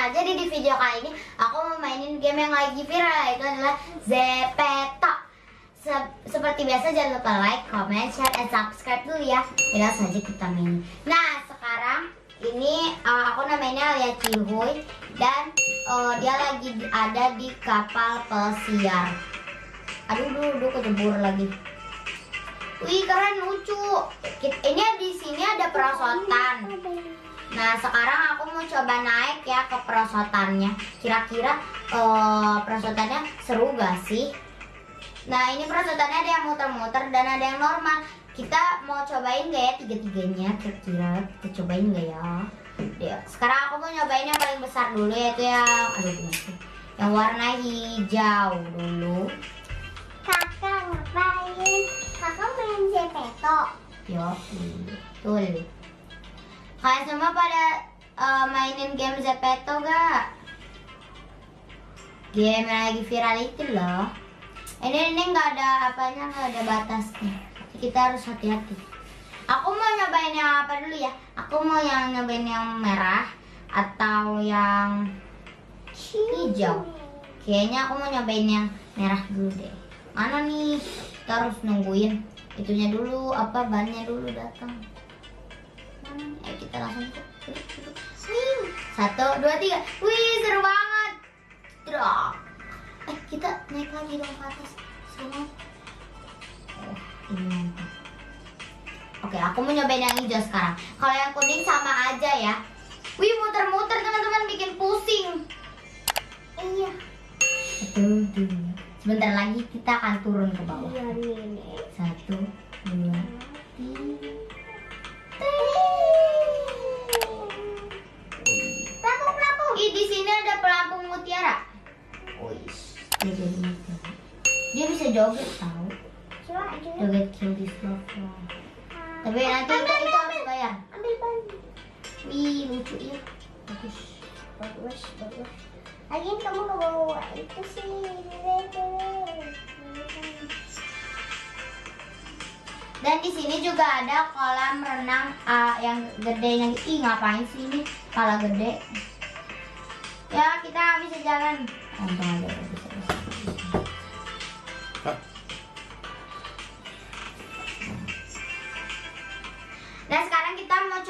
aja di video kali ini aku mau mainin game yang lagi viral, yaitu adalah Zepeto. Seperti biasa jangan lupa like, comment, share, dan subscribe dulu ya. Ya langsung aja kita main. Nah sekarang ini aku namanya Alia Cihuy dan dia lagi ada di kapal pesiar. Aduh, kejebur lagi. Wih keren, lucu. Ini di sini ada perosotan. Nah sekarang aku mau coba naik ya ke perosotannya. Kira-kira perosotannya seru gak sih? Nah ini perosotannya ada yang muter-muter dan ada yang normal. Kita mau cobain gak ya tiga-tiganya? Kira-kira kita cobain gak ya? Sekarang aku mau nyobain yang paling besar dulu, yaitu yang warna hijau dulu. Kakak ngapain? Kakak main Zepeto. Yo, betul. Kalian semua pada mainin game Zepeto gak? Game yang lagi viral itu loh. Ini nggak ada apanya, nggak ada batasnya. Kita harus hati-hati. Aku mau nyobain yang apa dulu ya? Aku mau yang nyobain yang merah atau yang hijau. Kayaknya aku mau nyobain yang merah dulu deh. Mana nih? Kita harus nungguin itunya dulu, apa bannya dulu datang. Mana nih? Ayo kita langsung duduk. 1, 2, 3. Wih seru banget. Drop. Kita naik lagi dong ke atas. Seru banget. Oh ini mantap. Oke aku mau nyobain yang hijau sekarang. Kalau yang kuning sama aja ya. Wih muter-muter teman-teman, bikin pusing. Iya. Satu, dua. Sebentar lagi kita akan turun ke bawah. Iya nih. 1, 2, 3. Pelampung. Ih di sini ada pelampung mutiara. Dia bisa joget tahu. Coba Joget kill this love. Tapi nanti itu harus bayar. Ambil ban. Wih lucu ya. Bagus. Lagian kamu ke bawah itu sih. Dan di sini juga ada kolam renang yang gedenya. Ih ngapain sih ini? Kepala gede. Ya kita bisa jalan. Untung aja bisa. Nah sekarang kita mau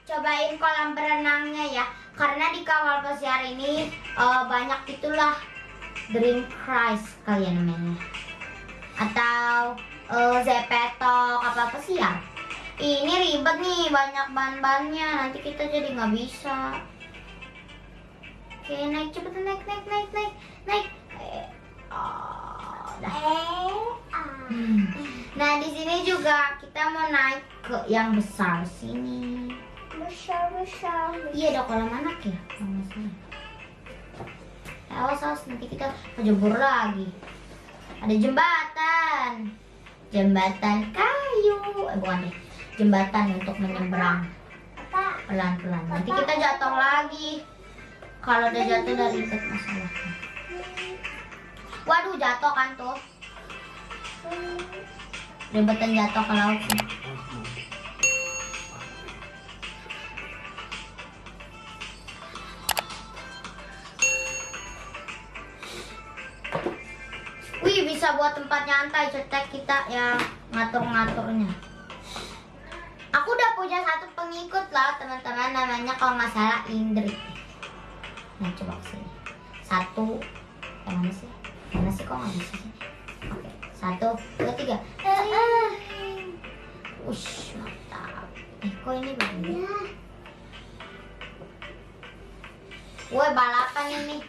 cobain kolam berenangnya ya. Karena di kapal pesiar ini banyak itulah green cruise kalian namanya. Atau Zepeto kapal pesiar. Ini ribet nih, banyak ban-bannya. Nanti kita jadi nggak bisa. Oke naik, cepetan naik. Nah di sini juga kita mau naik ke yang besar sini. Besar. Iya ada kolam anak ya, kalau nggak salah. Awas nanti kita kejebur lagi. Ada jembatan kayu. Bukan deh, jembatan untuk menyeberang. Pelan-pelan. Nanti kita jatuh lagi. Kalau udah jatuh udah ribet masalahnya. Waduh jatuh kan tuh. Ribetan jatuh ke laut sih. Wih bisa buat tempat nyantai, cetek kita ya ngatur-ngaturnya. Aku udah punya satu pengikut lah teman-teman, namanya kalau nggak salah Indri. Nah coba kesini. 1, mana sih kok nggak bisa sih? Oke 1, 2, 3. Ush mantap. Kok ini begini? Woi balapan ini.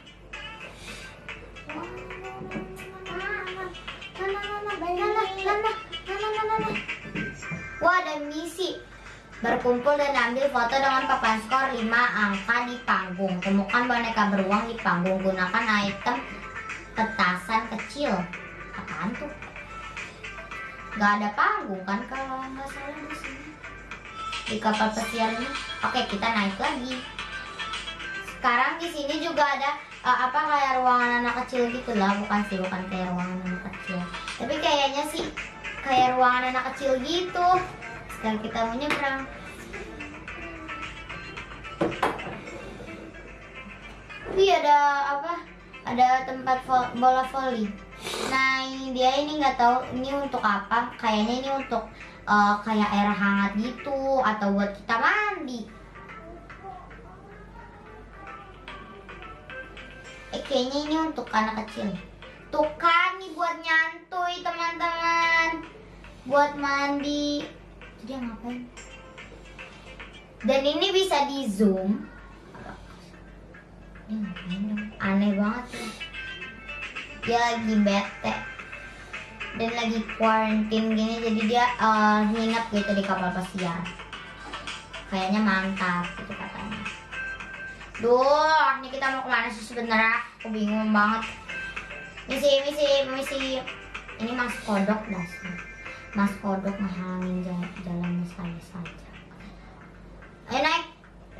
Wah ada misi. Berkumpul dan ambil foto dengan papan skor 5 angka di panggung. Temukan boneka beruang di panggung. Gunakan item petasan kecil. Apaan tuh? Gak ada panggung kan kalau nggak salah di sini. Di kapal pesiar ini. Oke kita naik lagi. Sekarang di sini juga ada kayak ruangan anak kecil gitu lah. Bukan kayak ruangan anak kecil. Tapi kayaknya sih kayak ruangan anak kecil gitu. Sekarang kita mau nyebrang. Wih, ada apa? Ada tempat bola voli. Nah, ini dia, ini nggak tahu ini untuk apa. Kayaknya ini untuk kayak air hangat gitu atau buat kita mandi. Kayaknya ini untuk anak kecil. Tuh kan, nih buat nyantui teman-teman, buat mandi. Dia ngapain? Dan ini bisa di zoom. Dia ngapain dong? Aneh banget ya. Dia lagi bete dan lagi quarantine gini, jadi dia nginep gitu di kapal pesiar. Kayaknya mantap gitu katanya. Duh, ini kita mau kemana sih sebenarnya? Aku bingung banget. Misi. Ini Mas Kodok dasar. Mas Kodok menghalangin jalannya saya saja. Ayo naik.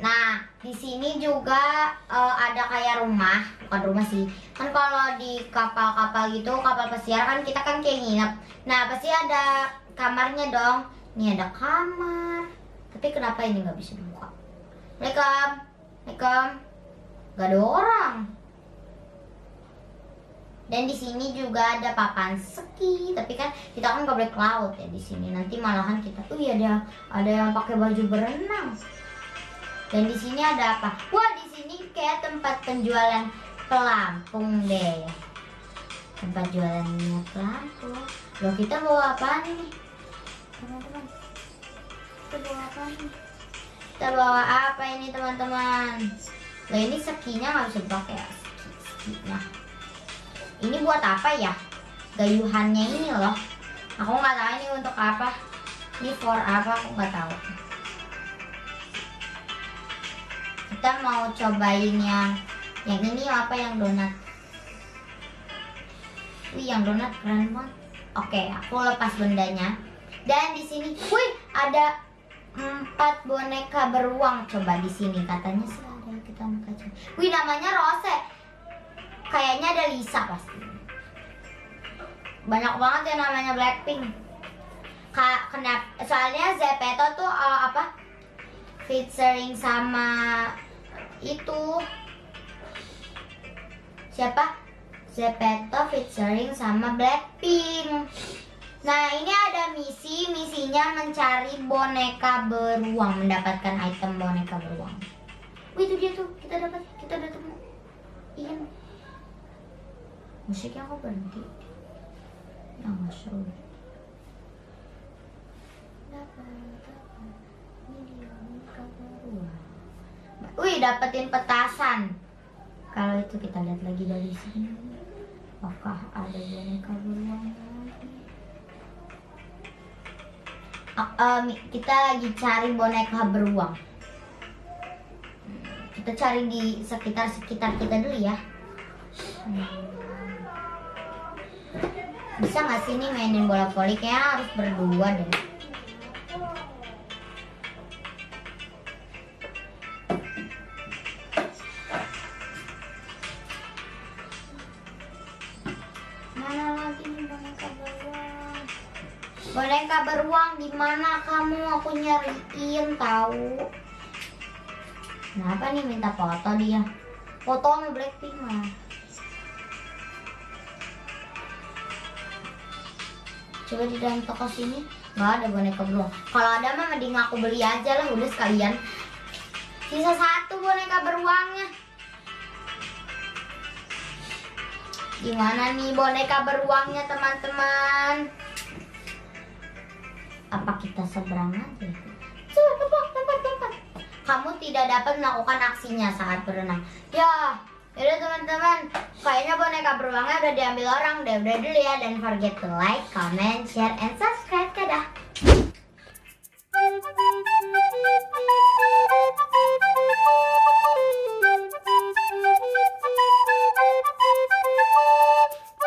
Nah, di sini juga ada kayak rumah, bukan rumah sih. Kan kalau di kapal-kapal gitu, kapal pesiar kan kita kan kayak nginep. Nah, pasti ada kamarnya dong. Ini ada kamar. Tapi kenapa ini nggak bisa dibuka? Assalamualaikum. Gak ada orang. Dan di sini juga ada papan ski, tapi kan kita kan nggak boleh ke laut ya di sini. Nanti malahan kita tuh ya ada yang pakai baju berenang. Dan di sini ada apa? Wah, di sini kayak tempat penjualan pelampung deh. Tempat jualan minyak pelampung. Loh, kita bawa apa nih, teman-teman? Kita bawa apa nih? Kita bawa apa ini, teman-teman? Nah, ini skinya nggak bisa dipakai ya, skinya. Ini buat apa ya? Gayuhannya ini loh. Aku nggak tahu ini untuk apa. Ini for apa? Aku nggak tahu. Kita mau cobain yang ini apa, yang donat. Wih, yang donat keren banget. Oke, aku lepas bendanya. Dan di sini, wih, ada 4 boneka beruang. Coba di sini katanya sih ada, kita buka coba. Wih, namanya Rose. Kayaknya ada Lisa pasti. Banyak banget ya namanya Blackpink. Kenapa? Soalnya Zepeto tuh apa? Featuring sama itu siapa? Zepeto featuring sama Blackpink. Nah, ini ada misinya mencari boneka beruang, mendapatkan item boneka beruang. Wih, itu dia tuh, kita udah temu. Iya. Musiknya kok berhenti? Ya nggak seru. Wih, dapetin petasan. Kalau itu kita lihat lagi dari sini. Apakah ada boneka beruang lagi? Kita lagi cari boneka beruang. Kita cari di sekitar kita dulu ya. Bisa nggak sih nih mainin bola voli? Kayaknya harus berdua deh. Mana lagi nih boneka beruang? Boneka beruang di mana kamu? Aku nyariin tahu. Kenapa nih minta foto dia? Foto sama Blackpink lah. Coba di dalam toko sini nggak ada boneka beruang. Kalau ada mah mending aku beli aja lah, udah sekalian. Sisa 1 boneka beruangnya. Gimana nih boneka beruangnya, teman-teman? Apa kita seberang aja? Coba tempat. Kamu tidak dapat melakukan aksinya saat berenang. Ya, yaudah teman-teman, kayaknya boneka beruangnya udah diambil orang deh. Udah dulu ya, dan forget to like, comment, share, and subscribe. Dadah.